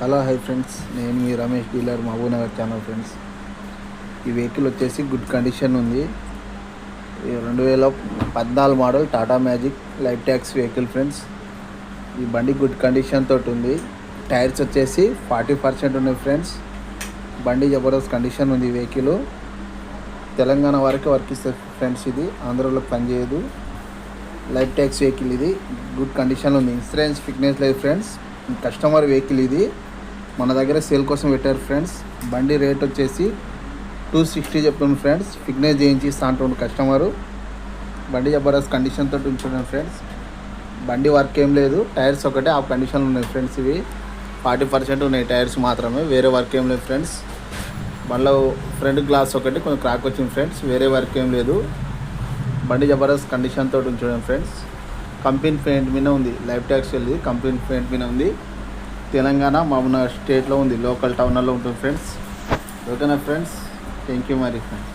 Hello hi friends, నేను మీ Ramesh dealer Mahabubnagar channel. Friends, ఈ వెహికల్ వచ్చేసి గుడ్ కండిషన్ ఉంది. 2014 model Tata magic life tax vehicle. Friends, ఈ బండి గుడ్ కండిషన్ తోటి ఉంది. టైర్స్ వచ్చేసి 40% ఉన్నాయి. ఫ్రెండ్స్, బండి జబర్దస్త్ కండిషన్ ఉంది. వెహికల్ తెలంగాణ వరకు వర్క్ ఇస్తుంది. ఫ్రెండ్స్, ఇది ఆంధ్రలో పనిచేయదు. లైఫ్ ట్యాక్స్ వెహికల్ ఇది గుడ్ కండిషన్లో ఉంది. ఇన్సూరెన్స్ ఫిట్నెస్ లేదు. ఫ్రెండ్స్, కస్టమర్ వెహికల్ ఇది మన దగ్గర సేల్ కోసం పెట్టారు. ఫ్రెండ్స్, బండి రేట్ వచ్చేసి 260 చెప్తున్నాను. ఫ్రెండ్స్, ఫిట్నెస్ చేయించి ఇస్తా అంటుండు కస్టమరు. బండి జబర్దస్త్ కండిషన్ తోటి ఉంటున్నాను. ఫ్రెండ్స్, బండి వర్క్ ఏం లేదు. టైర్స్ ఒకటే ఆ కండిషన్లో ఉన్నాయి. ఫ్రెండ్స్, ఇవి 40% ఉన్నాయి టైర్స్ మాత్రమే, వేరే వర్క్ ఏం లేదు. ఫ్రెండ్స్, బండిలో ఫ్రంట్ గ్లాస్ ఒకటి కొంచెం క్రాక్ వచ్చింది. ఫ్రెండ్స్, వేరే వర్క్ ఏం లేదు. బండి జబర్దస్త్ కండిషన్ తోటి ఉంచడం. ఫ్రెండ్స్, కంపెనీ పెయింట్ మీద ఉంది. లైఫ్ ట్యాక్స్ వెళ్ళి కంపెనీ పెయింట్ మీద ఉంది. తెలంగాణ మహబూబ్నగర్ స్టేట్లో ఉంది. లోకల్ టౌన్లో ఉంటుంది. ఫ్రెండ్స్, ఓకేనా ఫ్రెండ్స్? థ్యాంక్ యూ మరి. ఫ్రెండ్స్.